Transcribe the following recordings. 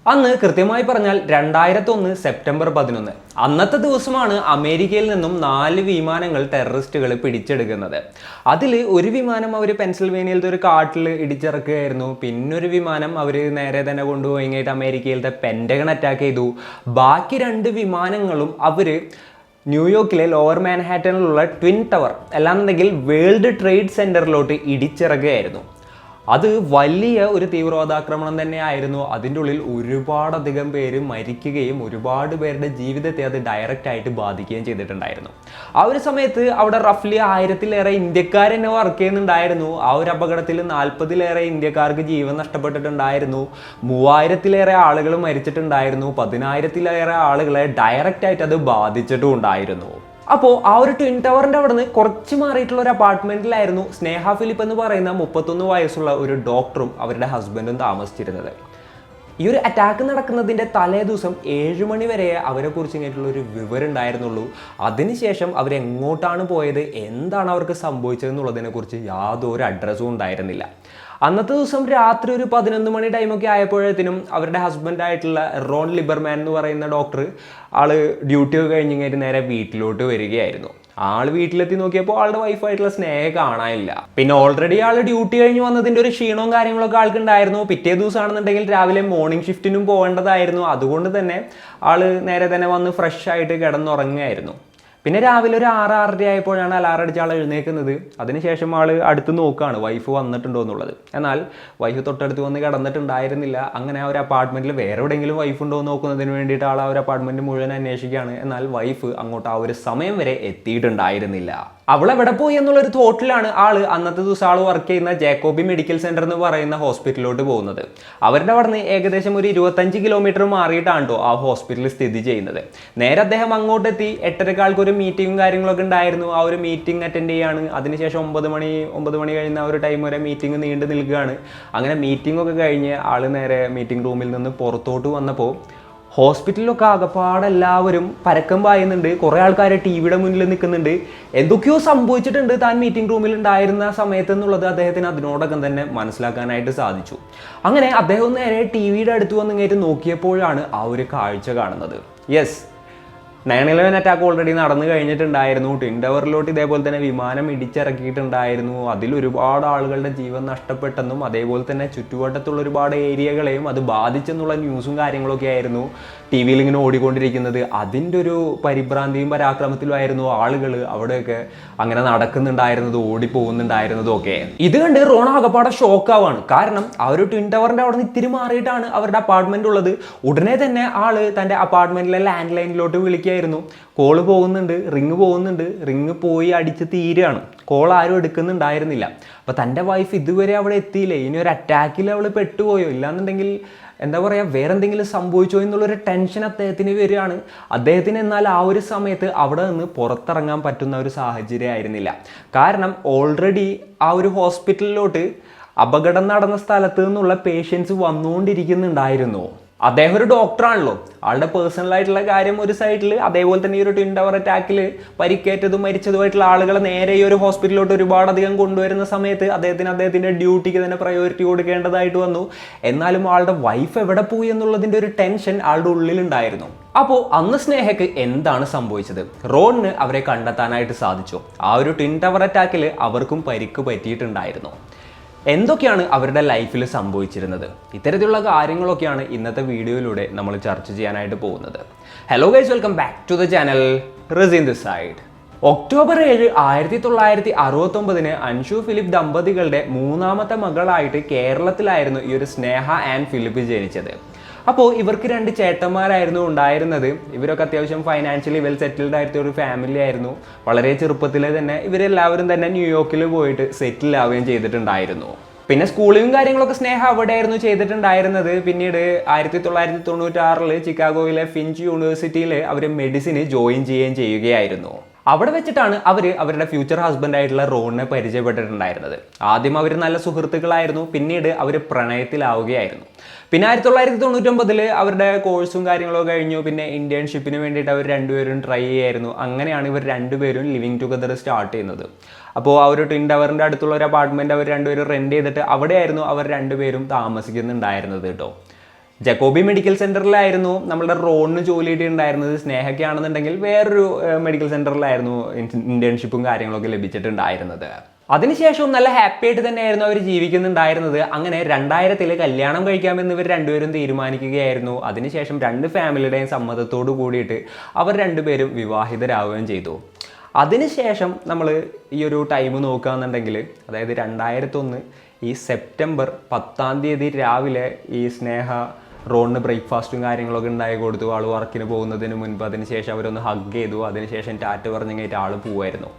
അന്ന് കൃത്യമായി പറഞ്ഞാൽ 2001 സെപ്റ്റംബർ 11. അന്നത്തെ ദിവസമാണ് അമേരിക്കയിൽ നിന്നും 4 വിമാനങ്ങൾ ടെററിസ്റ്റുകൾ പിടിച്ചെടുക്കുന്നത്. അതിൽ ഒരു വിമാനം അവർ പെൻസിൽവേനിയയിലത്തെ ഒരു കാട്ടിൽ ഇടിച്ചിറക്കുകയായിരുന്നു. പിന്നൊരു വിമാനം അവർ നേരെ തന്നെ കൊണ്ടുപോയി കഴിഞ്ഞിട്ട് അമേരിക്കയിലത്തെ പെൻറ്റഗൺ അറ്റാക്ക് ചെയ്തു. ബാക്കി 2 വിമാനങ്ങളും അവർ ന്യൂയോർക്കിലെ ലോവർ മാൻഹാറ്റനിലുള്ള ട്വിൻ ടവർ അല്ലാന്നുണ്ടെങ്കിൽ വേൾഡ് ട്രേഡ് സെൻറ്ററിലോട്ട് ഇടിച്ചിറക്കുകയായിരുന്നു. അത് വലിയ ഒരു തീവ്രവാദാക്രമണം തന്നെയായിരുന്നു. അതിൻ്റെ ഉള്ളിൽ ഒരുപാടധികം പേര് മരിക്കുകയും ഒരുപാട് പേരുടെ ജീവിതത്തെ അത് ഡയറക്റ്റ് ആയിട്ട് ബാധിക്കുകയും ചെയ്തിട്ടുണ്ടായിരുന്നു. ആ ഒരു സമയത്ത് അവിടെ റഫ്ലി 1000-ലേറെ ഇന്ത്യക്കാർ തന്നെ വർക്ക് ചെയ്യുന്നുണ്ടായിരുന്നു. ആ ഒരു അപകടത്തിൽ 40-ലേറെ ഇന്ത്യക്കാർക്ക് ജീവൻ നഷ്ടപ്പെട്ടിട്ടുണ്ടായിരുന്നു. 3000-ലേറെ ആളുകൾ മരിച്ചിട്ടുണ്ടായിരുന്നു. 10,000-ലേറെ ആളുകളെ ഡയറക്റ്റ് ആയിട്ട് അത് ബാധിച്ചിട്ടും ഉണ്ടായിരുന്നു. അപ്പോൾ ആ ഒരു ട്വിൻ ടവറിൻ്റെ അവിടെ നിന്ന് കുറച്ച് മാറിയിട്ടുള്ള ഒരു അപ്പാർട്ട്മെൻറ്റിലായിരുന്നു സ്നേഹ ഫിലിപ്പ് എന്ന് പറയുന്ന 31 വയസ്സുള്ള ഒരു ഡോക്ടറും അവരുടെ ഹസ്ബൻഡും താമസിച്ചിരുന്നത്. ഈ ഒരു അറ്റാക്ക് നടക്കുന്നതിൻ്റെ തലേ ദിവസം 7 മണി വരെ അവരെക്കുറിച്ച് ഇങ്ങനെയുള്ള ഒരു വിവരം ഉണ്ടായിരുന്നുള്ളൂ. അതിനുശേഷം അവരെങ്ങോട്ടാണ് പോയത്, എന്താണ് അവർക്ക് സംഭവിച്ചതെന്നുള്ളതിനെക്കുറിച്ച് യാതൊരു അഡ്രസ്സും ഉണ്ടായിരുന്നില്ല. അന്നത്തെ ദിവസം രാത്രി ഒരു 11 മണി ടൈമൊക്കെ ആയപ്പോഴത്തേനും അവരുടെ ഹസ്ബൻഡായിട്ടുള്ള റോൺ ലിബർമാൻ എന്ന് പറയുന്ന ഡോക്ടർ ആള് ഡ്യൂട്ടി ഒക്കെ കഴിഞ്ഞിട്ട് നേരെ വീട്ടിലോട്ട് വരികയായിരുന്നു. ആള് വീട്ടിലെത്തി നോക്കിയപ്പോൾ ആളുടെ വൈഫായിട്ടുള്ള സ്നേഹ കാണാനില്ല. പിന്നെ ഓൾറെഡി ആള് ഡ്യൂട്ടി കഴിഞ്ഞ് വന്നതിൻ്റെ ഒരു ക്ഷീണവും കാര്യങ്ങളൊക്കെ ആൾക്കുണ്ടായിരുന്നു. പിറ്റേ ദിവസമാണെന്നുണ്ടെങ്കിൽ രാവിലെ മോർണിംഗ് ഷിഫ്റ്റിനും പോകേണ്ടതായിരുന്നു. അതുകൊണ്ട് തന്നെ ആള് നേരെ തന്നെ വന്ന് ഫ്രഷ് ആയിട്ട് കിടന്നുറങ്ങുകയായിരുന്നു. പിന്നെ രാവിലെ ഒരു 6-6:30 ആയപ്പോഴാണ് അലാറം അടിച്ച് ആൾ എഴുന്നേൽക്കുന്നത്. അതിനുശേഷം ആൾ അടുത്ത് നോക്കുകയാണ് വൈഫ് വന്നിട്ടുണ്ടോ എന്നുള്ളത്. എന്നാൽ വൈഫ് തൊട്ടടുത്ത് വന്ന് കിടന്നിട്ടുണ്ടായിരുന്നില്ല. അങ്ങനെ ആ ഒരു അപ്പാർട്ട്മെൻറ്റിൽ വേറെ എവിടെയെങ്കിലും വൈഫ് ഉണ്ടോ എന്ന് നോക്കുന്നതിന് വേണ്ടിയിട്ട് ആൾ ആ ഒരു അപ്പാർട്ട്മെൻറ്റ് മുഴുവൻ അന്വേഷിക്കുകയാണ്. എന്നാൽ വൈഫ് അങ്ങോട്ട് ആ ഒരു സമയം വരെ എത്തിയിട്ടുണ്ടായിരുന്നില്ല. അവൾ എവിടെ പോയി എന്നുള്ളൊരു തോട്ടിലാണ് ആള് അന്നത്തെ ദിവസം ആൾ വർക്ക് ചെയ്യുന്ന ജേക്കോബി മെഡിക്കൽ സെന്റർ എന്ന് പറയുന്ന ഹോസ്പിറ്റലിലോട്ട് പോകുന്നത്. അവരുടെ അവിടെ നിന്ന് ഏകദേശം ഒരു 25 കിലോമീറ്റർ മാറിയിട്ടാണ് കേട്ടോ ആ ഹോസ്പിറ്റൽ സ്ഥിതി ചെയ്യുന്നത്. നേരെ അദ്ദേഹം അങ്ങോട്ടെത്തി. 8:30 ഒരു മീറ്റിങ്ങും കാര്യങ്ങളൊക്കെ ഉണ്ടായിരുന്നു. ആ ഒരു മീറ്റിംഗ് അറ്റൻഡ് ചെയ്യാണ്. അതിനുശേഷം 9 മണി കഴിയുന്ന ആ ഒരു ടൈം വരെ മീറ്റിംഗ് നീണ്ടു നിൽക്കുകയാണ്. അങ്ങനെ മീറ്റിംഗ് ഒക്കെ കഴിഞ്ഞ് ആൾ നേരെ മീറ്റിംഗ് റൂമിൽ നിന്ന് പുറത്തോട്ട് വന്നപ്പോൾ ഹോസ്പിറ്റലിലൊക്കെ ആകപ്പാടെല്ലാവരും പരക്കം പായുന്നുണ്ട്. കുറേ ആൾക്കാർ ടി വിയുടെ മുന്നിൽ നിൽക്കുന്നുണ്ട്. എന്തൊക്കെയോ സംഭവിച്ചിട്ടുണ്ട് താൻ മീറ്റിംഗ് റൂമിൽ ഉണ്ടായിരുന്ന സമയത്ത് എന്നുള്ളത് അദ്ദേഹത്തിന് അതിനോടകം തന്നെ മനസ്സിലാക്കാനായിട്ട് സാധിച്ചു. അങ്ങനെ അദ്ദേഹം നേരെ ടി വിയുടെ അടുത്ത് വന്നിങ്ങേറ്റ് നോക്കിയപ്പോഴാണ് ആ ഒരു കാഴ്ച കാണുന്നത്. യെസ്, 9/11 അറ്റാക്ക് ഓൾറെഡി നടന്നു കഴിഞ്ഞിട്ടുണ്ടായിരുന്നു. ട്വിൻ ടവറിലോട്ട് ഇതേപോലെ തന്നെ വിമാനം ഇടിച്ചിറക്കിയിട്ടുണ്ടായിരുന്നു. അതിൽ ഒരുപാട് ആളുകളുടെ ജീവൻ നഷ്ടപ്പെട്ടെന്നും അതേപോലെ തന്നെ ചുറ്റുവട്ടത്തുള്ള ഒരുപാട് ഏരിയകളെയും അത് ബാധിച്ചെന്നുള്ള ന്യൂസും കാര്യങ്ങളൊക്കെ ആയിരുന്നു ടി വിയിൽ ഇങ്ങനെ ഓടിക്കൊണ്ടിരിക്കുന്നത്. അതിൻ്റെ ഒരു പരിഭ്രാന്തിയും പരാക്രമത്തിലും ആയിരുന്നു ആളുകൾ അവിടെയൊക്കെ അങ്ങനെ നടക്കുന്നുണ്ടായിരുന്നതും ഓടിപ്പോകുന്നുണ്ടായിരുന്നതും ഒക്കെ. ഇത് കണ്ട് റോണ ആകപ്പാടെ ഷോക്കാവാണ്. കാരണം ആ ഒരു ട്വിൻ ടവറിൻ്റെ അവിടെ നിന്ന് ഇത്തിരി മാറിയിട്ടാണ് അവരുടെ അപ്പാർട്ട്മെന്റ് ഉള്ളത്. ഉടനെ തന്നെ ആള് തൻ്റെ അപ്പാർട്ട്മെന്റിലെ ലാൻഡ് ലൈനിലോട്ട് വിളിക്കുക. കോള് പോകുന്നുണ്ട്, റിങ് പോയി അടിച്ച് തീരുകയാണ്. കോൾ ആരും എടുക്കുന്നുണ്ടായിരുന്നില്ല. അപ്പോൾ തൻ്റെ വൈഫ് ഇതുവരെ അവിടെ എത്തിയില്ലേ, ഇനി ഒരു അറ്റാക്കിൽ അവൾ പെട്ടുപോയോ, ഇല്ലാന്നുണ്ടെങ്കിൽ എന്താ പറയുക വേറെ എന്തെങ്കിലും സംഭവിച്ചോ എന്നുള്ളൊരു ടെൻഷൻ അദ്ദേഹത്തിന് വരികയാണ്. അദ്ദേഹത്തിന് എന്നാൽ ആ ഒരു സമയത്ത് അവിടെ നിന്ന് പുറത്തിറങ്ങാൻ പറ്റുന്ന ഒരു സാഹചര്യം ആയിരുന്നില്ല. കാരണം ഓൾറെഡി ആ ഒരു ഹോസ്പിറ്റലിലോട്ട് അപകടം നടന്ന സ്ഥലത്ത് നിന്നുള്ള പേഷ്യൻസ് വന്നുകൊണ്ടിരിക്കുന്നുണ്ടായിരുന്നു. അദ്ദേഹം ഒരു ഡോക്ടറാണല്ലോ. ആളുടെ പേഴ്സണൽ ആയിട്ടുള്ള കാര്യം ഒരു സൈഡിൽ, അതേപോലെ തന്നെ ഈ ഒരു ട്വിൻ ടവർ അറ്റാക്കിൽ പരിക്കേറ്റതും മരിച്ചതുമായിട്ടുള്ള ആളുകളെ നേരെ ഈ ഒരു ഹോസ്പിറ്റലിലോട്ട് ഒരുപാടധികം കൊണ്ടുവരുന്ന സമയത്ത് അദ്ദേഹത്തിൻ്റെ ഡ്യൂട്ടിക്ക് തന്നെ പ്രയോറിറ്റി കൊടുക്കേണ്ടതായിട്ട് വന്നു. എന്നാലും ആളുടെ വൈഫ് എവിടെ പോയി എന്നുള്ളതിൻ്റെ ഒരു ടെൻഷൻ ആളുടെ ഉള്ളിലുണ്ടായിരുന്നു. അപ്പോൾ അന്ന് സ്നേഹയ്ക്ക് എന്താണ് സംഭവിച്ചത്? റോണിന് അവരെ കണ്ടെത്താനായിട്ട് സാധിച്ചു. ആ ഒരു ട്വിൻ ടവർ അറ്റാക്കിൽ അവർക്കും പരിക്ക് പറ്റിയിട്ടുണ്ടായിരുന്നു. എന്തൊക്കെയാണ് അവരുടെ ലൈഫിൽ സംഭവിച്ചിരുന്നത്? ഇത്തരത്തിലുള്ള കാര്യങ്ങളൊക്കെയാണ് ഇന്നത്തെ വീഡിയോയിലൂടെ നമ്മൾ ചർച്ച ചെയ്യാനായിട്ട് പോകുന്നത്. Hello guys, welcome back to the channel. Raseen this side. October 7, 1969 Anshu Philip ദമ്പതികളുടെ 3ാമത്തെ മകളായിട്ട് കേരളത്തിലായിരുന്നു ഈ ഒരു സ്നേഹ ആൻഡ് ഫിലിപ്പ് ജനിച്ചത്. അപ്പോൾ ഇവർക്ക് 2 ചേട്ടന്മാരായിരുന്നു ഉണ്ടായിരുന്നത്. ഇവരൊക്കെ അത്യാവശ്യം ഫൈനാൻഷ്യലി വെൽ സെറ്റിൽഡ് ആയിട്ട് ഒരു ഫാമിലി ആയിരുന്നു. വളരെ ചെറുപ്പത്തിലെ തന്നെ ഇവരെല്ലാവരും തന്നെ ന്യൂയോർക്കിൽ പോയിട്ട് സെറ്റിൽ ആവുകയും ചെയ്തിട്ടുണ്ടായിരുന്നു. പിന്നെ സ്കൂളിങ്ങും കാര്യങ്ങളൊക്കെ സ്നേഹ അവിടെയായിരുന്നു ചെയ്തിട്ടുണ്ടായിരുന്നത്. പിന്നീട് 1996 ചിക്കാഗോയിലെ ഫിഞ്ച് യൂണിവേഴ്സിറ്റിയിൽ അവർ മെഡിസിന് ജോയിൻ ചെയ്യുകയായിരുന്നു. അവിടെ വെച്ചിട്ടാണ് അവരുടെ ഫ്യൂച്ചർ ഹസ്ബൻഡ് ആയിട്ടുള്ള റോണിനെ പരിചയപ്പെട്ടിട്ടുണ്ടായിരുന്നത്. ആദ്യം അവർ നല്ല സുഹൃത്തുക്കളായിരുന്നു. പിന്നീട് അവർ പ്രണയത്തിലാവുകയായിരുന്നു. പിന്നെ 1999 അവരുടെ കോഴ്സും കാര്യങ്ങളൊക്കെ കഴിഞ്ഞു. പിന്നെ ഇന്റേൺഷിപ്പിന് വേണ്ടിയിട്ട് അവർ രണ്ടുപേരും ട്രൈ ചെയ്യായിരുന്നു. അങ്ങനെയാണ് ഇവർ രണ്ടുപേരും ലിവിങ് ടുഗദർ സ്റ്റാർട്ട് ചെയ്യുന്നത്. അപ്പോൾ ആ ഒരു ട്വിൻ ടവറിൻ്റെ അടുത്തുള്ള ഒരു അപ്പാർട്ട്മെൻറ്റ് അവർ രണ്ടുപേരും റെൻറ്റ് ചെയ്തിട്ട് അവിടെയായിരുന്നു അവർ രണ്ടുപേരും താമസിക്കുന്നുണ്ടായിരുന്നത് കേട്ടോ. ജക്കോബി മെഡിക്കൽ സെന്ററിലായിരുന്നു നമ്മളുടെ റോണിന് ജോലി കിട്ടിയിട്ടുണ്ടായിരുന്നത്. സ്നേഹയ്ക്കാണെന്നുണ്ടെങ്കിൽ വേറൊരു മെഡിക്കൽ സെന്ററിലായിരുന്നു ഇന്റേൺഷിപ്പും കാര്യങ്ങളൊക്കെ ലഭിച്ചിട്ടുണ്ടായിരുന്നത്. അതിനുശേഷവും നല്ല ഹാപ്പി ആയിട്ട് തന്നെയായിരുന്നു അവർ ജീവിക്കുന്നുണ്ടായിരുന്നത്. അങ്ങനെ 2000 കല്യാണം കഴിക്കാമെന്ന് ഇവർ രണ്ടുപേരും തീരുമാനിക്കുകയായിരുന്നു. അതിനുശേഷം രണ്ട് ഫാമിലിയുടെയും സമ്മതത്തോടു കൂടിയിട്ട് അവർ രണ്ടുപേരും വിവാഹിതരാവുകയും ചെയ്തു. അതിനുശേഷം നമ്മൾ ഈ ഒരു ടൈം നോക്കുകയാണെന്നുണ്ടെങ്കിൽ, അതായത് 2001 ഈ സെപ്റ്റംബർ 10 രാവിലെ ഈ സ്നേഹ റോണിന് ബ്രേക്ക്ഫാസ്റ്റും കാര്യങ്ങളൊക്കെ ഉണ്ടായി കൊടുത്തു. ആൾ വർക്കിന് പോകുന്നതിന് മുൻപ്. അതിനുശേഷം അവരൊന്ന് ഹഗ് ചെയ്തു. അതിനുശേഷം ടാറ്റ പറഞ്ഞു കഴിഞ്ഞിട്ട് ആൾ പോവായിരുന്നു.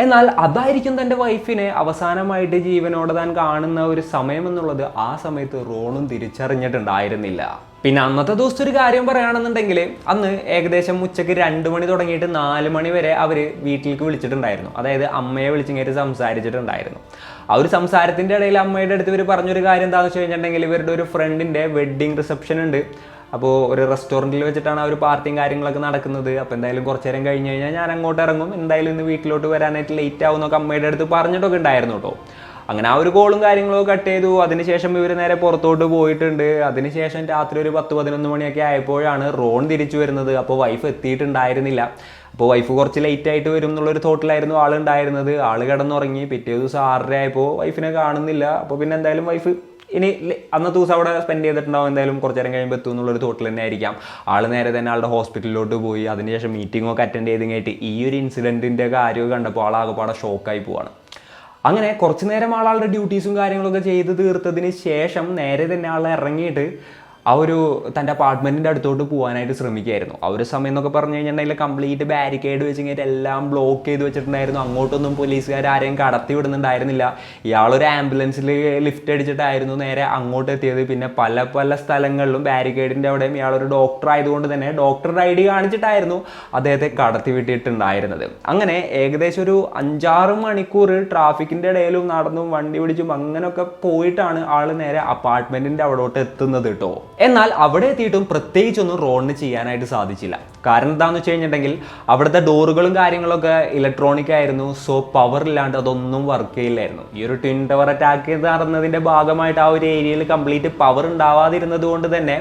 എന്നാൽ അതായിരിക്കും തൻ്റെ വൈഫിനെ അവസാനമായിട്ട് ജീവനോടെ താൻ കാണുന്ന ഒരു സമയം എന്നുള്ളത് ആ സമയത്ത് റോണും തിരിച്ചറിഞ്ഞിട്ടുണ്ടായിരുന്നില്ല. പിന്നെ അന്നത്തെ ദിവസത്തെ ഒരു കാര്യം പറയുകയാണെന്നുണ്ടെങ്കിൽ, അന്ന് ഏകദേശം ഉച്ചയ്ക്ക് 2 മണി തുടങ്ങിയിട്ട് 4 മണി വരെ അവർ വീട്ടിലേക്ക് വിളിച്ചിട്ടുണ്ടായിരുന്നു. അതായത് അമ്മയെ വിളിച്ചിങ്ങേറ്റ് സംസാരിച്ചിട്ടുണ്ടായിരുന്നു. ആ ഒരു സംസാരത്തിൻ്റെ ഇടയിൽ അമ്മയുടെ അടുത്ത് ഇവർ പറഞ്ഞൊരു കാര്യം എന്താണെന്ന് വെച്ച് കഴിഞ്ഞിട്ടുണ്ടെങ്കിൽ, ഇവരുടെ ഒരു ഫ്രണ്ടിൻ്റെ വെഡ്ഡിങ് റിസപ്ഷൻ ഉണ്ട്. അപ്പോൾ ഒരു റെസ്റ്റോറൻറ്റിൽ വെച്ചിട്ടാണ് ആ ഒരു പാർട്ടിയും കാര്യങ്ങളൊക്കെ നടക്കുന്നത്. അപ്പോൾ എന്തായാലും കുറച്ച് നേരം കഴിഞ്ഞ് കഴിഞ്ഞാൽ ഞാൻ അങ്ങോട്ട് ഇറങ്ങും, എന്തായാലും ഇന്ന് വീട്ടിലോട്ട് വരാനായിട്ട് ലേറ്റ് ആവുമെന്നൊക്കെ അമ്മയുടെ അടുത്ത് പറഞ്ഞിട്ടൊക്കെ ഉണ്ടായിരുന്നു കേട്ടോ. അങ്ങനെ ആ ഒരു കോളും കാര്യങ്ങളൊക്കെ കട്ട് ചെയ്തു. അതിനുശേഷം ഇവർ നേരെ പുറത്തോട്ട് പോയിട്ടുണ്ട്. അതിനുശേഷം രാത്രി ഒരു 10-11 മണിയൊക്കെ ആയപ്പോഴാണ് റോൺ തിരിച്ചു വരുന്നത്. അപ്പോൾ വൈഫ് എത്തിയിട്ടുണ്ടായിരുന്നില്ല. അപ്പോൾ വൈഫ് കുറച്ച് ലേറ്റ് ആയിട്ട് വരും എന്നുള്ളൊരു തോട്ടിലായിരുന്നു ആളുണ്ടായിരുന്നത്. ആൾ കിടന്നുറങ്ങി. പിറ്റേ ദിവസം 6:30 ആയപ്പോൾ വൈഫിനെ കാണുന്നില്ല. അപ്പോൾ പിന്നെ എന്തായാലും വൈഫ് ഇനി അന്നത്തെ ദിവസം അവിടെ സ്പെൻഡ് ചെയ്തിട്ടുണ്ടാവും, എന്തായാലും കുറച്ച് നേരം കഴിയുമ്പോൾ എത്തും എന്നുള്ളൊരു തോട്ടിൽ തന്നെ ആയിരിക്കാം. ആൾ നേരെ തന്നെ ആളുടെ ഹോസ്പിറ്റലിലോട്ട് പോയി. അതിനുശേഷം മീറ്റിങ്ങൊക്കെ അറ്റൻഡ് ചെയ്ത് കഴിഞ്ഞിട്ട് ഈ ഒരു ഇൻസിഡൻറ്റിൻ്റെ കാര്യമൊക്കെ കണ്ടപ്പോൾ ആളാകെപ്പാടെ ഷോക്കായി പോവാണ്. അങ്ങനെ കുറച്ച് നേരം ആളുടെ ഡ്യൂട്ടീസും കാര്യങ്ങളൊക്കെ ചെയ്ത് തീർത്തതിന് ശേഷം നേരെ തന്നെ ആൾ ഇറങ്ങിയിട്ട് ആ ഒരു തൻ്റെ അപ്പാർട്ട്മെൻറ്റിൻ്റെ അടുത്തോട്ട് പോകാനായിട്ട് ശ്രമിക്കുകയായിരുന്നു. ആ ഒരു സമയം എന്നൊക്കെ പറഞ്ഞു കഴിഞ്ഞിട്ടുണ്ടെങ്കിൽ കംപ്ലീറ്റ് ബാരിക്കേഡ് വെച്ച് കഴിഞ്ഞിട്ട് എല്ലാം ബ്ലോക്ക് ചെയ്ത് വെച്ചിട്ടുണ്ടായിരുന്നു. അങ്ങോട്ടൊന്നും പോലീസുകാർ ആരെയും കടത്തി വിടുന്നുണ്ടായിരുന്നില്ല. ഇയാളൊരു ആംബുലൻസിൽ ലിഫ്റ്റ് അടിച്ചിട്ടായിരുന്നു നേരെ അങ്ങോട്ട് എത്തിയത്. പിന്നെ പല പല സ്ഥലങ്ങളിലും ബാരിക്കേഡിൻ്റെ അവിടെയും ഇയാളൊരു ഡോക്ടർ ആയതുകൊണ്ട് തന്നെ ഡോക്ടറുടെ ID കാണിച്ചിട്ടായിരുന്നു അദ്ദേഹത്തെ കടത്തി വിട്ടിട്ടുണ്ടായിരുന്നത്. അങ്ങനെ ഏകദേശം ഒരു 5-6 മണിക്കൂർ ട്രാഫിക്കിൻ്റെ ഇടയിലും നടന്നും വണ്ടി പിടിച്ചും അങ്ങനെയൊക്കെ പോയിട്ടാണ് ആൾ നേരെ അപ്പാർട്ട്മെൻറ്റിൻ്റെ അവിടോട്ട് എത്തുന്നത് കേട്ടോ. എന്നാൽ അവിടെ എത്തിയിട്ടും പ്രത്യേകിച്ചൊന്നും റോണിന് ചെയ്യാനായിട്ട് സാധിച്ചില്ല. കാരണം എന്താണെന്ന് വെച്ച് കഴിഞ്ഞിട്ടുണ്ടെങ്കിൽ അവിടുത്തെ ഡോറുകളും കാര്യങ്ങളൊക്കെ ഇലക്ട്രോണിക് ആയിരുന്നു. സോ പവർ ഇല്ലാണ്ട് അതൊന്നും വർക്ക് ചെയ്യില്ലായിരുന്നു. ഈ ഒരു ട്വിൻ ടവർ അറ്റാക്ക് നടന്നതിൻ്റെ ഭാഗമായിട്ട് ആ ഒരു ഏരിയയിൽ കംപ്ലീറ്റ് പവർ ഉണ്ടാവാതിരുന്നത് കൊണ്ട് തന്നെ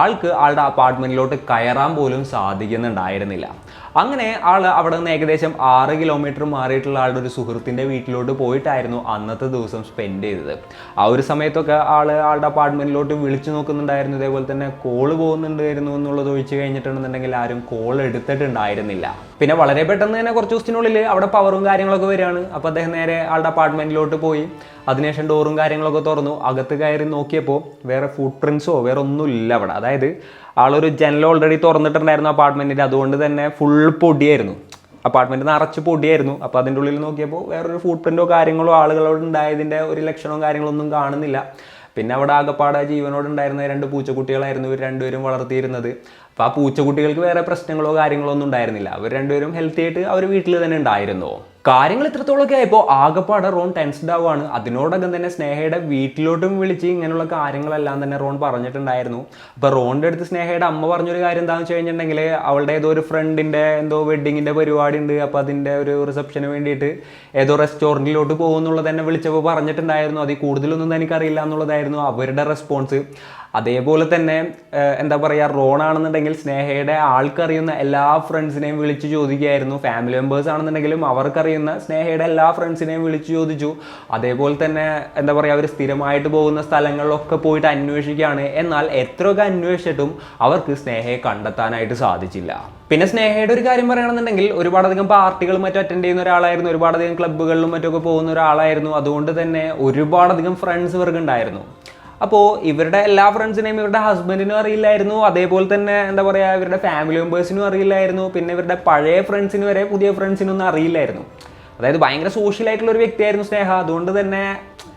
ആൾക്ക് ആളുടെ അപ്പാർട്ട്മെൻറ്റിലോട്ട് കയറാൻ പോലും സാധിക്കുന്നുണ്ടായിരുന്നില്ല. അങ്ങനെ ആൾ അവിടെ നിന്ന് ഏകദേശം 6 കിലോമീറ്റർ മാറിയിട്ടുള്ള ആളുടെ ഒരു സുഹൃത്തിൻ്റെ വീട്ടിലോട്ട് പോയിട്ടായിരുന്നു അന്നത്തെ ദിവസം സ്പെൻഡ് ചെയ്തത്. ആ ഒരു സമയത്തൊക്കെ ആളുടെ അപ്പാർട്ട്മെൻറ്റിലോട്ട് വിളിച്ചു നോക്കുന്നുണ്ടായിരുന്നു. ഇതേപോലെ തന്നെ കോള് പോകുന്നുണ്ടായിരുന്നു എന്നുള്ളത് ഒഴിച്ച് കഴിഞ്ഞിട്ടുണ്ടെന്നുണ്ടെങ്കിൽ ആരും കോൾ എടുത്തിട്ടുണ്ടായിരുന്നില്ല. പിന്നെ വളരെ പെട്ടെന്ന് തന്നെ കുറച്ച് ദിവസത്തിനുള്ളിൽ അവിടെ പവറും കാര്യങ്ങളൊക്കെ വരികയാണ്. അപ്പോൾ അദ്ദേഹം നേരെ ആളുടെ അപ്പാർട്ട്മെൻറ്റിലോട്ട് പോയി. അതിനുശേഷം ഡോറും കാര്യങ്ങളൊക്കെ തുറന്നു. അകത്ത് കയറി നോക്കിയപ്പോൾ വേറെ ഫുട് പ്രിൻസോ വേറെ ഒന്നുമില്ല അവിടെ. അതായത് ആളൊരു ജനൽ ഓൾറെഡി തുറന്നിട്ടുണ്ടായിരുന്നു അപ്പാർട്ട്മെൻറ്റിൻ്റെ. അതുകൊണ്ട് തന്നെ ഫുൾ പൊടിയായിരുന്നു, അപ്പാർട്ട്മെൻറ്റ് നിറച്ച് പൊടിയായിരുന്നു. അപ്പോൾ അതിൻ്റെ ഉള്ളിൽ നോക്കിയപ്പോൾ വേറൊരു ഫുട് പ്രിൻറ്റോ കാര്യങ്ങളോ ആളുകളോട് ഉണ്ടായതിൻ്റെ ഒരു ലക്ഷണവും കാര്യങ്ങളൊന്നും കാണുന്നില്ല. പിന്നെ അവിടെ ആകെപ്പാടെ ജീവനോടുണ്ടായിരുന്ന 2 പൂച്ചക്കുട്ടികളായിരുന്നു ഇവർ രണ്ടുപേരും വളർത്തിയിരുന്നത്. അപ്പോൾ ആ പൂച്ചക്കുട്ടികൾക്ക് വേറെ പ്രശ്നങ്ങളോ കാര്യങ്ങളോ ഒന്നും ഉണ്ടായിരുന്നില്ല. അവർ രണ്ടുപേരും ഹെൽത്തി ആയിട്ട് അവർ വീട്ടിൽ തന്നെ ഉണ്ടായിരുന്നു. കാര്യങ്ങൾ ഇത്രത്തോളമൊക്കെ ആയപ്പോൾ ആകെപ്പാടെ റോൺ ടെൻസ്ഡ് ആവുകയാണ്. അതിനോടകം തന്നെ സ്നേഹയുടെ വീട്ടിലോട്ടും വിളിച്ച് ഇങ്ങനെയുള്ള കാര്യങ്ങളെല്ലാം തന്നെ റോൺ പറഞ്ഞിട്ടുണ്ടായിരുന്നു. അപ്പോൾ റോണിൻ്റെ അടുത്ത് സ്നേഹയുടെ അമ്മ പറഞ്ഞൊരു കാര്യം എന്താണെന്ന് വെച്ച് കഴിഞ്ഞിട്ടുണ്ടെങ്കിൽ, അവളുടെ ഏതോ ഒരു ഫ്രണ്ടിൻ്റെ എന്തോ വെഡ്ഡിങ്ങിൻ്റെ പരിപാടി ഉണ്ട്. അപ്പോൾ അതിൻ്റെ ഒരു റിസപ്ഷന് വേണ്ടിയിട്ട് ഏതോ റെസ്റ്റോറൻറ്റിലോട്ട് പോകുമെന്നുള്ളത് തന്നെ വിളിച്ചപ്പോൾ പറഞ്ഞിട്ടുണ്ടായിരുന്നു. അതിൽ കൂടുതലൊന്നും എനിക്കറിയില്ല എന്നുള്ളതായിരുന്നു അവരുടെ റെസ്പോൺസ്. അതേപോലെ തന്നെ എന്താ പറയുക, റോൺ ആണെന്നുണ്ടെങ്കിൽ സ്നേഹയുടെ ആൾക്കറിയുന്ന എല്ലാ ഫ്രണ്ട്സിനെയും വിളിച്ച് ചോദിക്കുകയായിരുന്നു. ഫാമിലി മെമ്പേഴ്സ് ആണെന്നുണ്ടെങ്കിലും അവർക്കറിയുന്ന സ്നേഹയുടെ എല്ലാ ഫ്രണ്ട്സിനെയും വിളിച്ച് ചോദിച്ചു. അതേപോലെ തന്നെ എന്താ പറയുക, അവർ സ്ഥിരമായിട്ട് പോകുന്ന സ്ഥലങ്ങളിലൊക്കെ പോയിട്ട് അന്വേഷിക്കുകയാണ്. എന്നാൽ എത്രയൊക്കെ അന്വേഷിച്ചിട്ടും അവർക്ക് സ്നേഹയെ കണ്ടെത്താനായിട്ട് സാധിച്ചില്ല. പിന്നെ സ്നേഹയുടെ ഒരു കാര്യം പറയുകയാണെന്നുണ്ടെങ്കിൽ ഒരുപാടധികം പാർട്ടികളും മറ്റും അറ്റൻഡ് ചെയ്യുന്ന ഒരാളായിരുന്നു. ഒരുപാടധികം ക്ലബ്ബുകളിലും മറ്റൊക്കെ പോകുന്ന ഒരാളായിരുന്നു. അതുകൊണ്ട് തന്നെ ഒരുപാടധികം ഫ്രണ്ട്സ് ഇവർക്ക് ഉണ്ടായിരുന്നു. അപ്പോൾ ഇവരുടെ എല്ലാ ഫ്രണ്ട്സിനെയും ഇവരുടെ ഹസ്ബൻഡിനും അറിയില്ലായിരുന്നു. അതേപോലെ തന്നെ എന്താ പറയുക, ഇവരുടെ ഫാമിലി മെമ്പേഴ്സിനും അറിയില്ലായിരുന്നു. പിന്നെ ഇവരുടെ പഴയ ഫ്രണ്ട്സിന് വരെ പുതിയ ഫ്രണ്ട്സിനൊന്നും അറിയില്ലായിരുന്നു. അതായത് ഭയങ്കര സോഷ്യലായിട്ടുള്ള ഒരു വ്യക്തിയായിരുന്നു സ്നേഹ. അതുകൊണ്ട് തന്നെ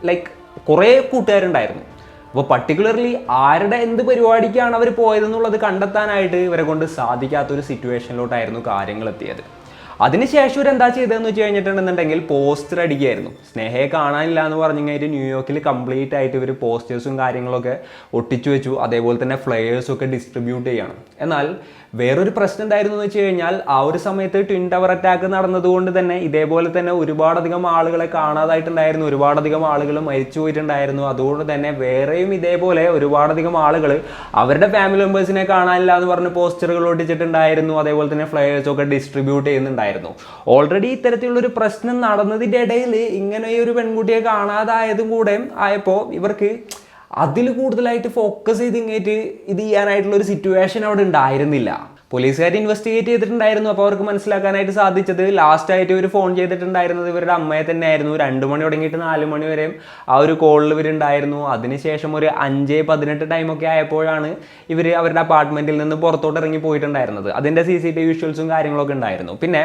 ലൈക്ക് കുറേ കൂട്ടുകാരുണ്ടായിരുന്നു. അപ്പോൾ പർട്ടിക്കുലർലി ആരുടെ എന്ത് പരിപാടിക്കാണ് അവർ പോയതെന്നുള്ളത് കണ്ടെത്താനായിട്ട് ഇവരെ കൊണ്ട് സാധിക്കാത്തൊരു സിറ്റുവേഷനിലോട്ടായിരുന്നു കാര്യങ്ങൾ എത്തിയത്. അതിനുശേഷം ഇവരെന്താ ചെയ്തതെന്ന് വെച്ച് കഴിഞ്ഞിട്ടുണ്ടെന്നുണ്ടെങ്കിൽ പോസ്റ്റർ അടിക്കുകയായിരുന്നു. സ്നേഹയെ കാണാനില്ല എന്ന് പറഞ്ഞു കഴിഞ്ഞാൽ ന്യൂയോർക്കിൽ കംപ്ലീറ്റ് ആയിട്ട് ഇവർ പോസ്റ്റേഴ്സും കാര്യങ്ങളൊക്കെ ഒട്ടിച്ചു വെച്ചു. അതേപോലെ തന്നെ ഫ്ലെയേഴ്സൊക്കെ ഡിസ്ട്രിബ്യൂട്ട് ചെയ്യണം. എന്നാൽ വേറൊരു പ്രശ്നം എന്തായിരുന്നു എന്ന് വെച്ച് കഴിഞ്ഞാൽ ആ ഒരു സമയത്ത് ട്വിൻ ടവർ അറ്റാക്ക് നടന്നതുകൊണ്ട് തന്നെ ഇതേപോലെ തന്നെ ഒരുപാടധികം ആളുകളെ കാണാതായിട്ടുണ്ടായിരുന്നു, ഒരുപാടധികം ആളുകൾ മരിച്ചു പോയിട്ടുണ്ടായിരുന്നു. അതുകൊണ്ട് തന്നെ വേറെയും ഇതേപോലെ ഒരുപാടധികം ആളുകൾ അവരുടെ ഫാമിലി മെമ്പേഴ്സിനെ കാണാനില്ല എന്ന് പറഞ്ഞ് പോസ്റ്ററുകൾ ഒട്ടിച്ചിട്ടുണ്ടായിരുന്നു. അതേപോലെ തന്നെ ഫ്ലെയേഴ്സൊക്കെ ഡിസ്ട്രിബ്യൂട്ട് ചെയ്യുന്നുണ്ടായിരുന്നു. ഓൾറെഡി ഇത്തരത്തിലുള്ളൊരു പ്രശ്നം നടന്നതിൻ്റെ ഇടയിൽ ഇങ്ങനെ ഒരു പെൺകുട്ടിയെ കാണാതായതും കൂടെ ആയപ്പോൾ ഇവർക്ക് അതിൽ കൂടുതലായിട്ട് ഫോക്കസ് ചെയ്ത് ഇങ്ങേറ്റ് ഇത് ചെയ്യാനായിട്ടുള്ള ഒരു സിറ്റുവേഷൻ അവിടെ ഉണ്ടായിരുന്നില്ല. പോലീസുകാർ ഇൻവെസ്റ്റിഗേറ്റ് ചെയ്തിട്ടുണ്ടായിരുന്നു. അപ്പോൾ അവർക്ക് മനസ്സിലാക്കാനായിട്ട് സാധിച്ചത് ലാസ്റ്റായിട്ട് ഇവർ ഫോൺ ചെയ്തിട്ടുണ്ടായിരുന്നത് ഇവരുടെ അമ്മയെ തന്നെയായിരുന്നു. 2 മണി തുടങ്ങിയിട്ട് 4 മണി വരെയും ആ ഒരു കോളിൽ ഇവരുണ്ടായിരുന്നു. അതിനുശേഷം ഒരു 5:18 ടൈമൊക്കെ ആയപ്പോഴാണ് ഇവർ അവരുടെ അപ്പാർട്ട്മെൻറ്റിൽ നിന്ന് പുറത്തോട്ട് ഇറങ്ങി പോയിട്ടുണ്ടായിരുന്നത്. അതിൻ്റെ CCTV വിഷ്വൽസും കാര്യങ്ങളൊക്കെ ഉണ്ടായിരുന്നു. പിന്നെ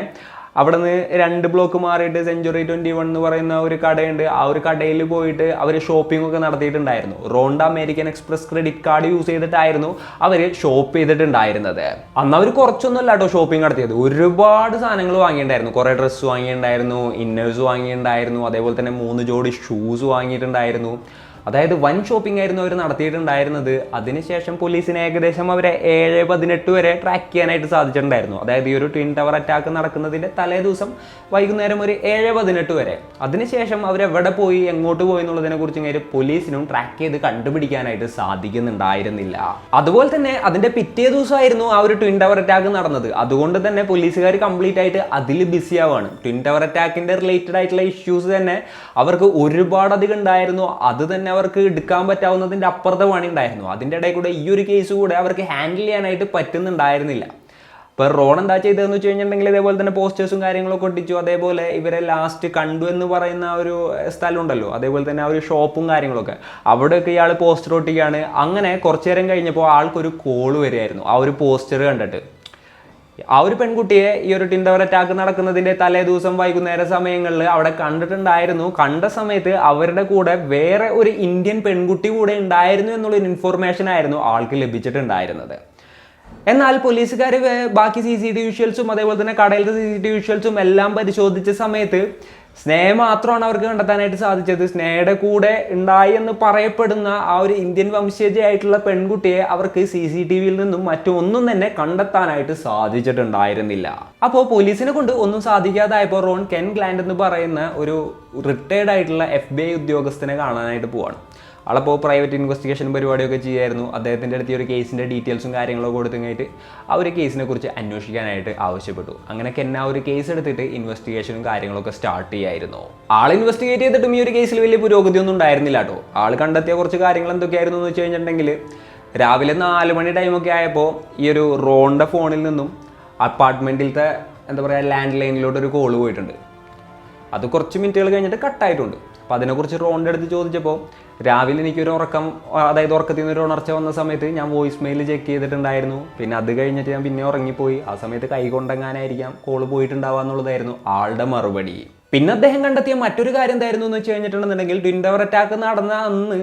അവിടെ നിന്ന് 2 ബ്ലോക്ക് മാറിയിട്ട് സെഞ്ച്വറി 21 എന്ന് പറയുന്ന ഒരു കടയുണ്ട്. ആ ഒരു കടയിൽ പോയിട്ട് അവർ ഷോപ്പിംഗ് ഒക്കെ നടത്തിയിട്ടുണ്ടായിരുന്നു. Rhonda American Express credit card use ചെയ്തിട്ടായിരുന്നു അവർ ഷോപ്പ് ചെയ്തിട്ടുണ്ടായിരുന്നത്. അന്ന് അവർ കുറച്ചൊന്നുമല്ല കേട്ടോ ഷോപ്പിംഗ് നടത്തിയത്, ഒരുപാട് സാധനങ്ങൾ വാങ്ങിയിട്ടുണ്ടായിരുന്നു. കുറേ ഡ്രസ്സ് വാങ്ങിയിട്ടുണ്ടായിരുന്നു, ഇന്നേഴ്സ് വാങ്ങിയിട്ടുണ്ടായിരുന്നു, അതേപോലെ തന്നെ 3 ജോഡി ഷൂസ് വാങ്ങിയിട്ടുണ്ടായിരുന്നു. അതായത് വൻ ഷോപ്പിംഗ് ആയിരുന്നു അവർ നടത്തിയിട്ടുണ്ടായിരുന്നത്. അതിനുശേഷം പോലീസിന് ഏകദേശം അവരെ 7:18 വരെ ട്രാക്ക് ചെയ്യാനായിട്ട് സാധിച്ചിട്ടുണ്ടായിരുന്നു. അതായത് ഈ ഒരു ട്വിൻ ടവർ അറ്റാക്ക് നടക്കുന്നതിൻ്റെ തലേ ദിവസം വൈകുന്നേരം ഒരു 7:18 വരെ. അതിനുശേഷം അവരെവിടെ പോയി എങ്ങോട്ട് പോയി എന്നുള്ളതിനെ കുറിച്ച് പോലീസിനും ട്രാക്ക് ചെയ്ത് കണ്ടുപിടിക്കാനായിട്ട് സാധിക്കുന്നുണ്ടായിരുന്നില്ല. അതുപോലെ തന്നെ അതിൻ്റെ പിറ്റേ ദിവസമായിരുന്നു ആ ഒരു ട്വിൻ ടവർ അറ്റാക്ക് നടന്നത്. അതുകൊണ്ട് തന്നെ പോലീസുകാർ കംപ്ലീറ്റ് ആയിട്ട് അതിൽ ബിസി ആവുകയാണ്. ട്വിൻ ടവർ അറ്റാക്കിൻ്റെ റിലേറ്റഡ് ആയിട്ടുള്ള ഇഷ്യൂസ് തന്നെ അവർക്ക് ഒരുപാടധികം ഉണ്ടായിരുന്നു. അത് തന്നെ അവർക്ക് എടുക്കാൻ പറ്റാവുന്നതിൻ്റെ അപ്പുറത്തെ പണി ഉണ്ടായിരുന്നു. അതിൻ്റെ ഇടയിൽ കൂടെ ഈ ഒരു കേസ് കൂടെ അവർക്ക് ഹാൻഡിൽ ചെയ്യാനായിട്ട് പറ്റുന്നുണ്ടായിരുന്നില്ല. ഇപ്പോൾ റോൺ എന്താ ചെയ്തതെന്ന് വെച്ച് കഴിഞ്ഞിട്ടുണ്ടെങ്കിൽ ഇതേപോലെ തന്നെ പോസ്റ്റേഴ്സും കാര്യങ്ങളൊക്കെ ഒട്ടിച്ചു. അതേപോലെ ഇവരെ ലാസ്റ്റ് കണ്ടു എന്ന് പറയുന്ന ഒരു സ്ഥലം ഉണ്ടല്ലോ, അതേപോലെ തന്നെ ആ ഒരു ഷോപ്പും കാര്യങ്ങളൊക്കെ, അവിടെയൊക്കെ ഇയാൾ പോസ്റ്റർ ഒട്ടിക്കുകയാണ്. അങ്ങനെ കുറച്ചു നേരം കഴിഞ്ഞപ്പോൾ ആൾക്കൊരു കോള് വരികയായിരുന്നു ആ ഒരു പോസ്റ്റർ കണ്ടിട്ട്. ആ ഒരു പെൺകുട്ടിയെ ഈ ഒരു ട്വിൻ ടവർ അറ്റാക്ക് നടക്കുന്നതിൻ്റെ തലേ ദിവസം വൈകുന്നേര സമയങ്ങളിൽ അവിടെ കണ്ടിട്ടുണ്ടായിരുന്നു. കണ്ട സമയത്ത് അവരുടെ കൂടെ വേറെ ഒരു ഇന്ത്യൻ പെൺകുട്ടി കൂടെ ഉണ്ടായിരുന്നു എന്നുള്ളൊരു ഇൻഫോർമേഷൻ ആയിരുന്നു ആൾക്ക് ലഭിച്ചിട്ടുണ്ടായിരുന്നത്. എന്നാൽ പോലീസുകാർ ബാക്കി CCTV വിഷ്വൽസും അതേപോലെ തന്നെ കടയിലത്തെ CCTV വിഷ്വൽസും എല്ലാം പരിശോധിച്ച സമയത്ത് സ്നേഹ മാത്രമാണ് അവർക്ക് കണ്ടെത്താനായിട്ട് സാധിച്ചത്. സ്നേഹയുടെ കൂടെ ഉണ്ടായി എന്ന് പറയപ്പെടുന്ന ആ ഒരു ഇന്ത്യൻ വംശജയായിട്ടുള്ള പെൺകുട്ടിയെ അവർക്ക് CCTVയിൽ നിന്നും മറ്റൊന്നും തന്നെ കണ്ടെത്താനായിട്ട് സാധിച്ചിട്ടുണ്ടായിരുന്നില്ല. അപ്പോൾ പോലീസിനെ കൊണ്ട് ഒന്നും സാധിക്കാതായപ്പോൾ റോൺ കെൻ ഗ്ലാൻഡ് എന്ന് പറയുന്ന ഒരു റിട്ടയർഡ് ആയിട്ടുള്ള FBI ഉദ്യോഗസ്ഥനെ കാണാനായിട്ട് പോവാണ്. ആളപ്പോൾ പ്രൈവറ്റ് ഇൻവെസ്റ്റിഗേഷൻ പരിപാടിയൊക്കെ ചെയ്യായിരുന്നു. അദ്ദേഹത്തിൻ്റെ അടുത്ത് ഈ ഒരു കേസിൻ്റെ ഡീറ്റെയിൽസും കാര്യങ്ങളൊക്കെ കൊടുത്തിങ്ങായിട്ട് ആ ഒരു കേസിനെ കുറിച്ച് അന്വേഷിക്കാനായിട്ട് ആവശ്യപ്പെട്ടു. അങ്ങനെ കെൻ ആ ഒരു കേസ് എടുത്തിട്ട് ഇൻവെസ്റ്റിഗേഷനും കാര്യങ്ങളൊക്കെ സ്റ്റാർട്ട് ചെയ്യായിരുന്നു. ആൾ ഇൻവെസ്റ്റിഗേറ്റ് ചെയ്തിട്ടും ഈ ഒരു കേസിൽ വലിയ പുരോഗതിയൊന്നും ഉണ്ടായിരുന്നില്ല കേട്ടോ. ആൾ കണ്ടെത്തിയ കുറച്ച് കാര്യങ്ങൾ എന്തൊക്കെയായിരുന്നു എന്ന് വെച്ച് കഴിഞ്ഞിട്ടുണ്ടെങ്കിൽ രാവിലെ 4 മണി ടൈമൊക്കെ ആയപ്പോൾ ഈ ഒരു റോണിൻ്റെ ഫോണിൽ നിന്നും അപ്പാർട്ട്മെൻറ്റിലത്തെ എന്താ പറയുക ലാൻഡ് ലൈനിലോട്ട് ഒരു കോള് പോയിട്ടുണ്ട്. അത് കുറച്ച് മിനിറ്റുകൾ കഴിഞ്ഞിട്ട് കട്ടായിട്ടുണ്ട്. അപ്പോൾ അതിനെക്കുറിച്ച് റോണിൻ്റെ അടുത്ത് ചോദിച്ചപ്പോൾ രാവിലെ എനിക്കൊരു ഉറക്കം, അതായത് ഉറക്കത്തിൽ നിന്നൊരു ഉണർച്ച വന്ന സമയത്ത് ഞാൻ വോയിസ് മെയിൽ ചെക്ക് ചെയ്തിട്ടുണ്ടായിരുന്നു. പിന്നെ അത് കഴിഞ്ഞിട്ട് ഞാൻ പിന്നെ ഉറങ്ങിപ്പോയി. ആ സമയത്ത് കൈ കൊണ്ടെങ്ങാനായിരിക്കാം കോള് പോയിട്ടുണ്ടാവുക എന്നുള്ളതായിരുന്നു ആളുടെ മറുപടി. പിന്നെ അദ്ദേഹം കണ്ടെത്തിയ മറ്റൊരു കാര്യം എന്തായിരുന്നു എന്ന് വെച്ച് കഴിഞ്ഞിട്ടുണ്ടെന്നുണ്ടെങ്കിൽ ട്വിൻ ടവർ അറ്റാക്ക് നടന്ന അന്ന്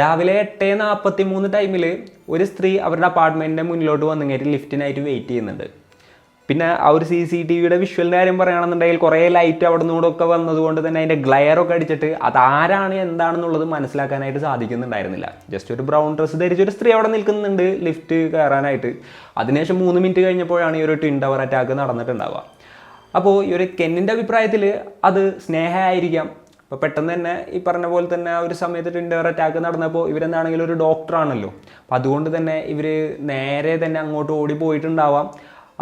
രാവിലെ 8:43 ടൈമിൽ ഒരു സ്ത്രീ അവരുടെ അപ്പാർട്ട്മെൻറ്റിൻ്റെ മുന്നിലോട്ട് വന്നിങ്ങേറ്റ് ലിഫ്റ്റിനായിട്ട് വെയിറ്റ് ചെയ്യുന്നുണ്ട്. പിന്നെ ആ ഒരു CCTVയുടെ വിഷ്വലിൻ്റെ കാര്യം പറയുകയാണെന്നുണ്ടെങ്കിൽ കുറേ ലൈറ്റ് അവിടെ നിന്നൂടെ വന്നതുകൊണ്ട് തന്നെ അതിൻ്റെ ഗ്ലയറൊക്കെ അടിച്ചിട്ട് അതാരാണ് എന്താണെന്നുള്ളത് മനസ്സിലാക്കാനായിട്ട് സാധിക്കുന്നുണ്ടായിരുന്നില്ല. ജസ്റ്റ് ഒരു ബ്രൗൺ ഡ്രസ്സ് ധരിച്ചൊരു സ്ത്രീ അവിടെ നിൽക്കുന്നുണ്ട് ലിഫ്റ്റ് കയറാനായിട്ട്. അതിനുശേഷം 3 മിനിറ്റ് കഴിഞ്ഞപ്പോഴാണ് ഈ ഒരു ട്വിൻ ടവർ അറ്റാക്ക് നടന്നിട്ടുണ്ടാവുക. അപ്പോൾ ഈ ഒരു കെന്നിൻ്റെ അഭിപ്രായത്തിൽ അത് സ്നേഹമായിരിക്കാം. അപ്പോൾ പെട്ടെന്ന് തന്നെ ഈ പറഞ്ഞ പോലെ തന്നെ ആ ഒരു സമയത്ത് ട്വിൻ ടവർ അറ്റാക്ക് നടന്നപ്പോൾ ഇവരെന്താണെങ്കിലും ഒരു ഡോക്ടറാണല്ലോ. അപ്പോൾ അതുകൊണ്ട് തന്നെ ഇവർ നേരെ തന്നെ അങ്ങോട്ട് ഓടി പോയിട്ടുണ്ടാവാം.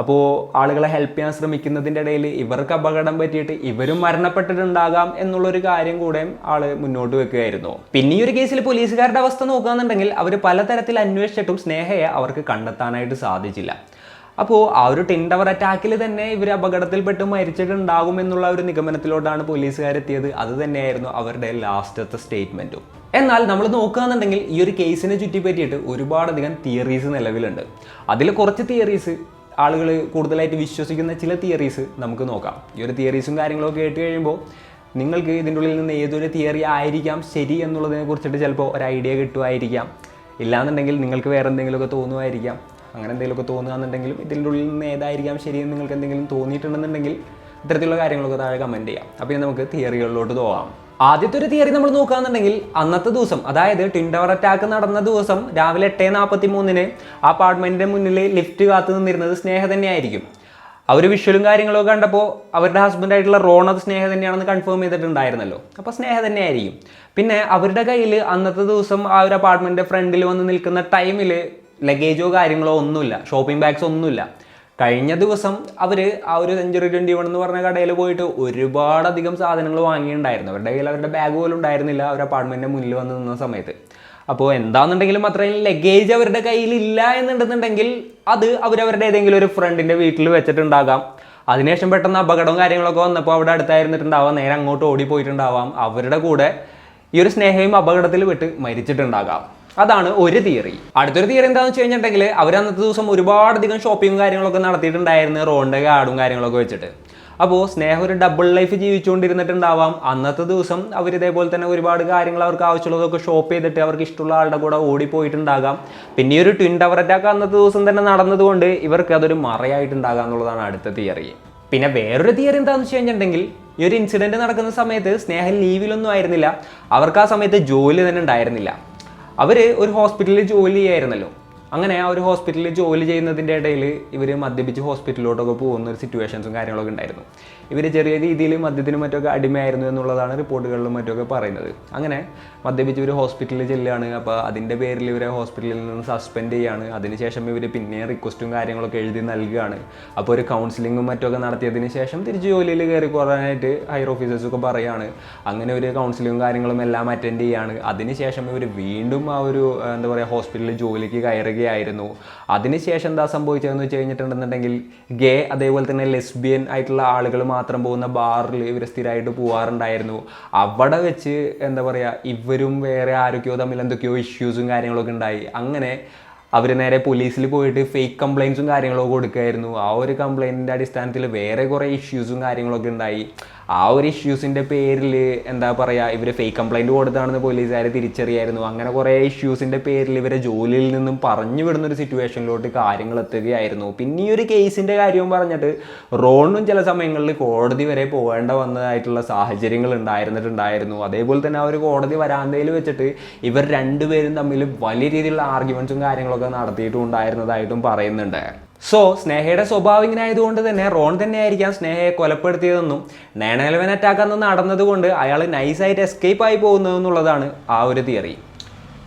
അപ്പോൾ ആളുകളെ ഹെൽപ്പ് ചെയ്യാൻ ശ്രമിക്കുന്നതിൻ്റെ ഇടയിൽ ഇവർക്ക് അപകടം പറ്റിയിട്ട് ഇവരും മരണപ്പെട്ടിട്ടുണ്ടാകാം എന്നുള്ളൊരു കാര്യം കൂടെ ആള് മുന്നോട്ട് വെക്കുകയായിരുന്നു. പിന്നെ ഈ ഒരു കേസിൽ പോലീസുകാരുടെ അവസ്ഥ നോക്കുകയാണെന്നുണ്ടെങ്കിൽ അവർ പലതരത്തിൽ അന്വേഷിച്ചിട്ടും സ്നേഹയെ അവർക്ക് കണ്ടെത്താനായിട്ട് സാധിച്ചില്ല. അപ്പോൾ ആ ഒരു ട്വിൻ ടവർ അറ്റാക്കിൽ തന്നെ ഇവർ അപകടത്തിൽപ്പെട്ട് മരിച്ചിട്ടുണ്ടാകും എന്നുള്ള ഒരു നിഗമനത്തിലോട്ടാണ് പോലീസുകാരെത്തിയത്. അത് തന്നെയായിരുന്നു അവരുടെ ലാസ്റ്റത്തെ സ്റ്റേറ്റ്മെൻറ്റും. എന്നാൽ നമ്മൾ നോക്കുകയാണെന്നുണ്ടെങ്കിൽ ഈ ഒരു കേസിനെ ചുറ്റി പറ്റിയിട്ട് ഒരുപാടധികം തിയറീസ് നിലവിലുണ്ട്. അതിൽ കുറച്ച് തിയറീസ് ആളുകൾ കൂടുതലായിട്ട് വിശ്വസിക്കുന്ന ചില തിയറീസ് നമുക്ക് നോക്കാം. ഈ ഒരു തിയറീസും കാര്യങ്ങളൊക്കെ കേട്ട് കഴിയുമ്പോൾ നിങ്ങൾക്ക് ഇതിൻ്റെ ഉള്ളിൽ നിന്ന് ഏതൊരു തിയറി ആയിരിക്കാം ശരി എന്നുള്ളതിനെ കുറിച്ചിട്ട് ചിലപ്പോൾ ഒരു ഐഡിയ കിട്ടുമായിരിക്കാം. ഇല്ലാന്നുണ്ടെങ്കിൽ നിങ്ങൾക്ക് വേറെ എന്തെങ്കിലുമൊക്കെ തോന്നുമായിരിക്കാം. അങ്ങനെ എന്തെങ്കിലുമൊക്കെ തോന്നുകയെന്നുണ്ടെങ്കിലും ഇതിൻ്റെ ഉള്ളിൽ നിന്ന് ഏതായിരിക്കാം ശരിയെന്ന് നിങ്ങൾക്ക് എന്തെങ്കിലും തോന്നിയിട്ടുണ്ടെന്നുണ്ടെങ്കിൽ ഇത്തരത്തിലുള്ള കാര്യങ്ങളൊക്കെ താഴെ കമൻറ്റ് ചെയ്യാം. അപ്പോൾ നമുക്ക് തിയറികളിലോട്ട് പോകാം. ആദ്യത്തെ ഒരു തിയറി നമ്മൾ നോക്കുകയാണെന്നുണ്ടെങ്കിൽ, അന്നത്തെ ദിവസം, അതായത് ട്വിൻ ടവർ അറ്റാക്ക് നടന്ന ദിവസം രാവിലെ 8:43 ആ അപ്പാർട്ട്മെന്റിന്റെ മുന്നിൽ ലിഫ്റ്റ് കാത്തു നിന്നിരുന്നത് സ്നേഹ തന്നെയായിരിക്കും. അവർ വിഷ്വലും കാര്യങ്ങളൊക്കെ കണ്ടപ്പോൾ അവരുടെ ഹസ്ബൻഡായിട്ടുള്ള റോൺ അത് സ്നേഹ തന്നെയാണെന്ന് കൺഫേം ചെയ്തിട്ടുണ്ടായിരുന്നല്ലോ. അപ്പോൾ സ്നേഹ തന്നെയായിരിക്കും. പിന്നെ അവരുടെ കയ്യിൽ അന്നത്തെ ദിവസം ആ ഒരു അപ്പാർട്ട്മെന്റിന്റെ ഫ്രണ്ടിൽ വന്ന് നിൽക്കുന്ന ടൈമിൽ ലഗേജോ കാര്യങ്ങളോ ഒന്നുമില്ല, ഷോപ്പിംഗ് ബാഗ്സ് ഒന്നുമില്ല. കഴിഞ്ഞ ദിവസം അവർ ആ ഒരു സെഞ്ച്വറി 21 എന്ന് പറഞ്ഞ കടയിൽ പോയിട്ട് ഒരുപാടധികം സാധനങ്ങൾ വാങ്ങിയിട്ടുണ്ടായിരുന്നു. അവരുടെ കയ്യിൽ അവരുടെ ബാഗ് പോലും ഉണ്ടായിരുന്നില്ല അവർ അപ്പാർട്ട്മെന്റിന്റെ മുന്നിൽ വന്ന് നിന്ന സമയത്ത്. അപ്പോൾ എന്താണെന്നുണ്ടെങ്കിലും അത്രയും ലഗേജ് അവരുടെ കയ്യിൽ ഇല്ല എന്നുണ്ടെന്നുണ്ടെങ്കിൽ അത് അവരവരുടെ ഏതെങ്കിലും ഒരു ഫ്രണ്ടിന്റെ വീട്ടിൽ വെച്ചിട്ടുണ്ടാകാം. അതിനുശേഷം പെട്ടെന്ന് അപകടവും കാര്യങ്ങളൊക്കെ വന്നപ്പോൾ അവിടെ അടുത്തായിരുന്നിട്ടുണ്ടാവാം, നേരെ അങ്ങോട്ട് ഓടിപ്പോയിട്ടുണ്ടാവാം. അവരുടെ കൂടെ ഈ ഒരു സ്നേഹയും അപകടത്തിൽ വിട്ട് മരിച്ചിട്ടുണ്ടാകാം. അതാണ് ഒരു തിയറി. അടുത്തൊരു തിയറി എന്താണെന്ന് വെച്ച് കഴിഞ്ഞിട്ടുണ്ടെങ്കിൽ, അവർ അന്നത്തെ ദിവസം ഒരുപാടധികം ഷോപ്പിങ്ങും കാര്യങ്ങളൊക്കെ നടത്തിയിട്ടുണ്ടായിരുന്നു റോണിൻ്റെ കാർഡും കാര്യങ്ങളൊക്കെ വെച്ചിട്ട്. അപ്പോൾ സ്നേഹ ഒരു ഡബിൾ ലൈഫ് ജീവിച്ചുകൊണ്ടിരുന്നിട്ടുണ്ടാവാം. അന്നത്തെ ദിവസം അവർ ഇതേപോലെ തന്നെ ഒരുപാട് കാര്യങ്ങൾ അവർക്ക് ആവശ്യമുള്ളതൊക്കെ ഷോപ്പ് ചെയ്തിട്ട് അവർക്ക് ഇഷ്ടമുള്ള ആളുടെ കൂടെ ഓടിപ്പോയിട്ടുണ്ടാകാം. പിന്നെ ഈ ഒരു ട്വിൻ ടവർ അറ്റാക്ക് അന്നത്തെ ദിവസം തന്നെ നടന്നതുകൊണ്ട് ഇവർക്ക് അതൊരു മറയായിട്ടുണ്ടാകാം എന്നുള്ളതാണ് അടുത്ത തിയറി. പിന്നെ വേറൊരു തിയറി എന്താണെന്ന് വെച്ച് കഴിഞ്ഞിട്ടുണ്ടെങ്കിൽ, ഈ ഒരു ഇൻസിഡൻറ്റ് നടക്കുന്ന സമയത്ത് സ്നേഹ ലീവിലൊന്നും ആയിരുന്നില്ല. അവർക്ക് ആ സമയത്ത് ജോലി തന്നെ ഉണ്ടായിരുന്നില്ല. അവർ ഒരു ഹോസ്പിറ്റലിൽ ജോലി ചെയ്യായിരുന്നല്ലോ. അങ്ങനെ ആ ഒരു ഹോസ്പിറ്റലിൽ ജോലി ചെയ്യുന്നതിൻ്റെ ഇടയിൽ ഇവർ മദ്യപിച്ച് ഹോസ്പിറ്റലിലോട്ടൊക്കെ പോകുന്ന ഒരു സിറ്റുവേഷൻസും കാര്യങ്ങളൊക്കെ ഉണ്ടായിരുന്നു. ഇവർ ചെറിയ രീതിയിൽ മദ്യത്തിനും മറ്റൊക്കെ അടിമയായിരുന്നു എന്നുള്ളതാണ് റിപ്പോർട്ടുകളിലും മറ്റൊക്കെ പറയുന്നത്. അങ്ങനെ മദ്യപിച്ച് ഇവർ ഹോസ്പിറ്റലിൽ ചെല്ലുകയാണ്. അപ്പോൾ അതിൻ്റെ പേരിൽ ഇവരെ ഹോസ്പിറ്റലിൽ നിന്ന് സസ്പെൻഡ് ചെയ്യുകയാണ്. അതിനുശേഷം ഇവർ പിന്നെ റിക്വസ്റ്റും കാര്യങ്ങളൊക്കെ എഴുതി നൽകുകയാണ്. അപ്പോൾ ഒരു കൗൺസിലിങ്ങും മറ്റൊക്കെ നടത്തിയതിന് ശേഷം തിരിച്ച് ജോലിയിൽ കയറി പോകാനായിട്ട് ഹയർ ഓഫീസേഴ്സൊക്കെ പറയുകയാണ്. അങ്ങനെ ഒരു കൗൺസിലിങ്ങും കാര്യങ്ങളും എല്ലാം അറ്റൻഡ് ചെയ്യുകയാണ്. അതിനുശേഷം ഇവർ വീണ്ടും ആ ഒരു എന്താ പറയുക ഹോസ്പിറ്റലിൽ ജോലിക്ക് കയറുകയായിരുന്നു. അതിനുശേഷം എന്താ സംഭവിച്ചതെന്ന് വെച്ച് കഴിഞ്ഞിട്ടുണ്ടെന്നുണ്ടെങ്കിൽ, ഗേ അതേപോലെ തന്നെ ലെസ്ബിയൻ ആയിട്ടുള്ള ആളുകൾ മാത്രം പോകുന്ന ബാറിൽ ഇവർ സ്ഥിരമായിട്ട് പോകാറുണ്ടായിരുന്നു. അവിടെ വെച്ച് എന്താ പറയുക ഇവരും വേറെ ആരൊക്കെയോ തമ്മിൽ എന്തൊക്കെയോ ഇഷ്യൂസും കാര്യങ്ങളൊക്കെ ഉണ്ടായി. അങ്ങനെ അവർ നേരെ പോലീസിൽ പോയിട്ട് ഫേക്ക് കംപ്ലയിൻസും കാര്യങ്ങളൊക്കെ കൊടുക്കുമായിരുന്നു. ആ ഒരു കംപ്ലയിൻറ്റിൻ്റെ അടിസ്ഥാനത്തിൽ വേറെ കുറേ ഇഷ്യൂസും കാര്യങ്ങളൊക്കെ ഉണ്ടായി. ആ ഒരു ഇഷ്യൂസിൻ്റെ പേരിൽ എന്താ പറയുക ഇവർ ഫേക്ക് കംപ്ലയിൻറ്റ് കൊടുത്താണെന്ന് പോലീസുകാർ തിരിച്ചറിയായിരുന്നു. അങ്ങനെ കുറേ ഇഷ്യൂസിൻ്റെ പേരിൽ ഇവരെ ജോലിയിൽ നിന്നും പറഞ്ഞു വിടുന്നൊരു സിറ്റുവേഷനിലോട്ട് കാര്യങ്ങൾ എത്തുകയായിരുന്നു. പിന്നെ ഈ ഒരു കേസിൻ്റെ കാര്യവും പറഞ്ഞിട്ട് റോണും ചില സമയങ്ങളിൽ കോടതി വരെ പോകേണ്ട വന്നതായിട്ടുള്ള സാഹചര്യങ്ങൾ ഉണ്ടായിരുന്നു. അതേപോലെ തന്നെ ആ ഒരു കോടതി വരാന്തയിൽ വെച്ചിട്ട് ഇവർ രണ്ടുപേരും തമ്മിൽ വലിയ രീതിയിലുള്ള ആർഗ്യുമെൻറ്റ്സും കാര്യങ്ങളൊക്കെ നടത്തിയിട്ടും ഉണ്ടായിരുന്നതായിട്ടും പറയുന്നുണ്ട്. സോ സ്നേഹയുടെ സ്വഭാവം ഇങ്ങനെ ആയതുകൊണ്ട് തന്നെ റോൺ തന്നെയായിരിക്കാം സ്നേഹയെ കൊലപ്പെടുത്തിയതെന്നും 9/11 അറ്റാക്ക് അന്ന് നടന്നതുകൊണ്ട് അയാൾ നൈസായിട്ട് എസ്കേപ്പ് ആയി പോകുന്നതെന്നുള്ളതാണ് ആ ഒരു തിയറി.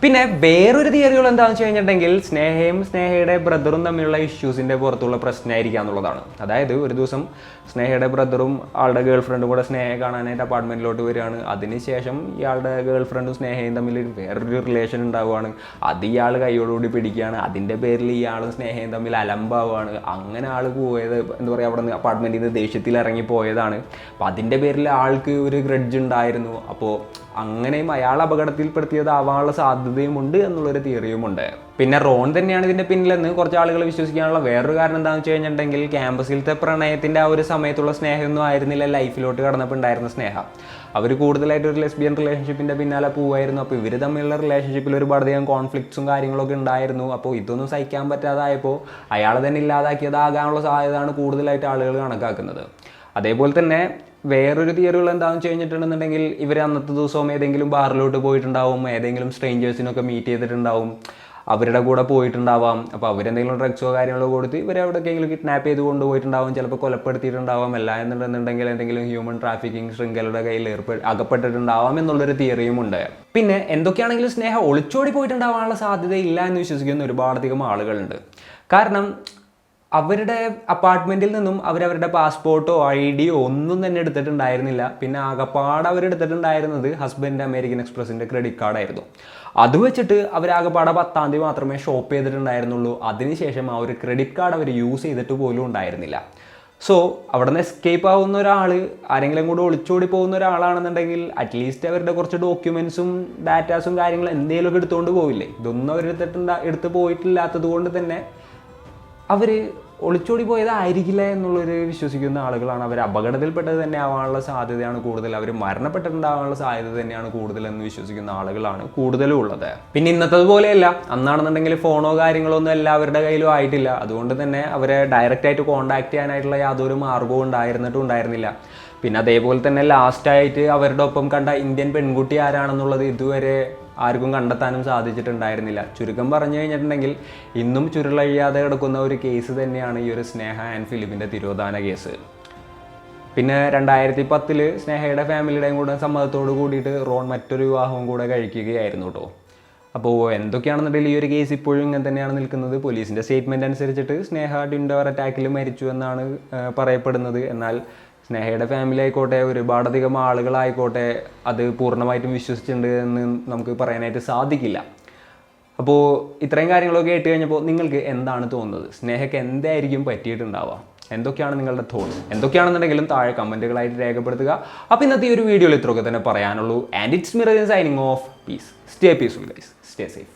പിന്നെ വേറൊരു തിയറികൾ എന്താണെന്ന് വെച്ച് കഴിഞ്ഞിട്ടുണ്ടെങ്കിൽ, സ്നേഹയും സ്നേഹയുടെ ബ്രദറും തമ്മിലുള്ള ഇഷ്യൂസിൻ്റെ പുറത്തുള്ള പ്രശ്നമായിരിക്കുക എന്നുള്ളതാണ്. അതായത് ഒരു ദിവസം സ്നേഹയുടെ ബ്രദറും ആളുടെ ഗേൾ ഫ്രണ്ടും കൂടെ സ്നേഹയെ കാണാനായിട്ട് അപ്പാർട്ട്മെൻറ്റിലോട്ട് വരികയാണ്. അതിനുശേഷം ഇയാളുടെ ഗേൾ ഫ്രണ്ടും സ്നേഹയും തമ്മിൽ വേറൊരു റിലേഷൻ ഉണ്ടാവുകയാണ്. അത് ഇയാൾ കൈയോടുകൂടി പിടിക്കുകയാണ്. അതിൻ്റെ പേരിൽ ഇയാളും സ്നേഹയും തമ്മിൽ അലമ്പാവുകയാണ്. അങ്ങനെ ആൾ പോയത് എന്താ പറയുക അവിടെ നിന്ന് അപ്പാർട്ട്മെൻറ്റിൽ നിന്ന് ദേഷ്യത്തിൽ ഇറങ്ങി പോയതാണ്. അപ്പം അതിൻ്റെ പേരിൽ ആൾക്ക് ഒരു ഗ്രഡ്ജ് ഉണ്ടായിരുന്നു. അപ്പോൾ അങ്ങനെയും അയാൾ അപകടത്തിൽപ്പെടുത്തിയതാവാനുള്ള സാധ്യതയുമുണ്ട് എന്നുള്ളൊരു തിയറിയുമുണ്ട്. പിന്നെ റോൺ തന്നെയാണ് ഇതിൻ്റെ പിന്നിലെന്ന് കുറച്ച് ആളുകൾ വിശ്വസിക്കാനുള്ള വേറൊരു കാരണം എന്താണെന്ന് വെച്ച് കഴിഞ്ഞിട്ടുണ്ടെങ്കിൽ, ക്യാമ്പസിലത്തെ പ്രണയത്തിൻ്റെ ആ ഒരു സമയത്തുള്ള സ്നേഹമൊന്നും ആയിരുന്നില്ല ലൈഫിലോട്ട് കടന്നപ്പോൾ ഉണ്ടായിരുന്ന സ്നേഹം. അവർ കൂടുതലായിട്ട് ഒരു ലെസ്ബിയൻ റിലേഷൻഷിപ്പിൻ്റെ പിന്നാലെ പോവുമായിരുന്നു. അപ്പോൾ ഇവർ തമ്മിലുള്ള റിലേഷൻഷിപ്പിൽ ഒരുപാടധികം കോൺഫ്ലിക്ട്സും കാര്യങ്ങളൊക്കെ ഉണ്ടായിരുന്നു. അപ്പോൾ ഇതൊന്നും സഹിക്കാൻ പറ്റാതായപ്പോൾ അയാൾ തന്നെ ഇല്ലാതാക്കിയതാകാനുള്ള സാധ്യതയാണ് കൂടുതലായിട്ട് ആളുകൾ കണക്കാക്കുന്നത്. അതേപോലെ തന്നെ വേറൊരു തിയറികൾ എന്താണെന്ന് വെച്ച് കഴിഞ്ഞിട്ടുണ്ടെന്നുണ്ടെങ്കിൽ, ഇവർ അന്നത്തെ ദിവസവും ഏതെങ്കിലും ബാറിലോട്ട് പോയിട്ടുണ്ടാവും, ഏതെങ്കിലും സ്ട്രേഞ്ചേഴ്സിനൊക്കെ മീറ്റ് ചെയ്തിട്ടുണ്ടാവും, അവരുടെ കൂടെ പോയിട്ടുണ്ടാവാം. അപ്പോൾ അവരെന്തെങ്കിലും ഡ്രഗ്സോ കാര്യങ്ങളോ കൊടുത്ത് ഇവരെ എവിടെയെങ്കിലും കിഡ്നാപ്പ് ചെയ്ത് കൊണ്ടുപോയിട്ടുണ്ടാവും, ചിലപ്പോൾ കൊലപ്പെടുത്തിയിട്ടുണ്ടാവാം. അല്ല എന്നുണ്ടെന്നുണ്ടെങ്കിൽ എന്തെങ്കിലും ഹ്യൂമൻ ട്രാഫിക്കിംഗ് ശൃംഖലയുടെ കയ്യിൽ അകപ്പെട്ടിട്ടുണ്ടാവാം എന്നുള്ളൊരു തിയറിയുമുണ്ട്. പിന്നെ എന്തൊക്കെയാണെങ്കിലും സ്നേഹ ഒളിച്ചോടി പോയിട്ടുണ്ടാവാനുള്ള സാധ്യത ഇല്ല എന്ന് വിശ്വസിക്കുന്ന ഒരുപാടധികം ആളുകളുണ്ട്. കാരണം അവരുടെ അപ്പാർട്ട്മെൻറ്റിൽ നിന്നും അവരവരുടെ പാസ്പോർട്ടോ ID ഒന്നും തന്നെ എടുത്തിട്ടുണ്ടായിരുന്നില്ല. പിന്നെ ആകപ്പാട് അവരെടുത്തിട്ടുണ്ടായിരുന്നത് ഹസ്ബൻഡ് അമേരിക്കൻ എക്സ്പ്രസിൻ്റെ ക്രെഡിറ്റ് കാർഡായിരുന്നു. അത് വെച്ചിട്ട് അവരാകപ്പാടെ 10-ാം തീയതി മാത്രമേ ഷോപ്പ് ചെയ്തിട്ടുണ്ടായിരുന്നുള്ളൂ. അതിനുശേഷം ആ ഒരു ക്രെഡിറ്റ് കാർഡ് അവർ യൂസ് ചെയ്തിട്ട് പോലും ഉണ്ടായിരുന്നില്ല. സോ അവിടെ നിന്ന് എസ്കേപ്പ് ആവുന്ന ഒരാൾ, ആരെങ്കിലും കൂടെ ഒളിച്ചോടി പോകുന്ന ഒരാളാണെന്നുണ്ടെങ്കിൽ അറ്റ്ലീസ്റ്റ് അവരുടെ കുറച്ച് ഡോക്യുമെൻറ്റ്സും ഡാറ്റാസും കാര്യങ്ങളും എന്തെങ്കിലുമൊക്കെ എടുത്തുകൊണ്ട് പോവില്ലേ? ഇതൊന്നും എടുത്ത് പോയിട്ടില്ലാത്തത് കൊണ്ട് തന്നെ അവർ ഒളിച്ചോടി പോയതായിരിക്കില്ല എന്നുള്ളൊരു വിശ്വസിക്കുന്ന ആളുകളാണ്. അവർ അപകടത്തിൽപ്പെട്ടത് തന്നെ ആവാനുള്ള സാധ്യതയാണ് കൂടുതൽ, അവർ മരണപ്പെട്ടിട്ടുണ്ടാകാനുള്ള സാധ്യത തന്നെയാണ് കൂടുതലെന്ന് വിശ്വസിക്കുന്ന ആളുകളാണ് കൂടുതലും ഉള്ളത്. പിന്നെ ഇന്നത്തതുപോലെയല്ല, അന്നാണെന്നുണ്ടെങ്കിൽ ഫോണോ കാര്യങ്ങളോ ഒന്നും എല്ലാവരുടെ കയ്യിലും ആയിട്ടില്ല. അതുകൊണ്ട് തന്നെ അവരെ ഡയറക്റ്റായിട്ട് കോൺടാക്ട് ചെയ്യാനായിട്ടുള്ള യാതൊരു മാർഗവും ഉണ്ടായിരുന്നില്ല. പിന്നെ അതേപോലെ തന്നെ ലാസ്റ്റായിട്ട് അവരുടെ ഒപ്പം കണ്ട ഇന്ത്യൻ പെൺകുട്ടി ആരാണെന്നുള്ളത് ഇതുവരെ ആർക്കും കണ്ടെത്താനും സാധിച്ചിട്ടുണ്ടായിരുന്നില്ല. ചുരുക്കം പറഞ്ഞു കഴിഞ്ഞിട്ടുണ്ടെങ്കിൽ ഇന്നും ചുരുളഴിയാതെ കിടക്കുന്ന ഒരു കേസ് തന്നെയാണ് ഈ ഒരു സ്നേഹ ആൻഡ് ഫിലിപ്പിൻ്റെ തിരോധാന കേസ്. പിന്നെ 2010 സ്നേഹയുടെ ഫാമിലിയുടെയും കൂടെ സമ്മതത്തോട് കൂടിയിട്ട് റോൺ മറ്റൊരു വിവാഹവും കൂടെ കഴിക്കുകയായിരുന്നു കേട്ടോ. അപ്പോൾ എന്തൊക്കെയാണെന്നുണ്ടെങ്കിൽ ഈ ഒരു കേസ് ഇപ്പോഴും ഇങ്ങനെ തന്നെയാണ് നിൽക്കുന്നത്. പോലീസിൻ്റെ സ്റ്റേറ്റ്മെൻറ്റ് അനുസരിച്ചിട്ട് സ്നേഹ ട്വിൻ ടവർ അറ്റാക്കിൽ മരിച്ചു എന്നാണ് പറയപ്പെടുന്നത്. എന്നാൽ സ്നേഹയുടെ ഫാമിലി ആയിക്കോട്ടെ, ഒരുപാടധികം ആളുകളായിക്കോട്ടെ, അത് പൂർണ്ണമായിട്ടും വിശ്വസിച്ചിട്ടുണ്ട് എന്ന് നമുക്ക് പറയാനായിട്ട് സാധിക്കില്ല. അപ്പോൾ ഇത്രയും കാര്യങ്ങളൊക്കെ കേട്ട് കഴിഞ്ഞപ്പോൾ നിങ്ങൾക്ക് എന്താണ് തോന്നുന്നത്? സ്നേഹയ്ക്ക് എന്തായിരിക്കും പറ്റിയിട്ടുണ്ടാവുക? എന്തൊക്കെയാണ് നിങ്ങളുടെ തോട്ട്സ്? എന്തൊക്കെയാണെന്നുണ്ടെങ്കിലും താഴെ കമൻറ്റുകളായിട്ട് രേഖപ്പെടുത്തുക. അപ്പോൾ ഇന്നത്തെ ഈ ഒരു വീഡിയോയിൽ ഇത്രയൊക്കെ തന്നെ പറയാനുള്ളൂ. And it's me Rajan signing off. Peace. Stay peaceful guys. Stay safe.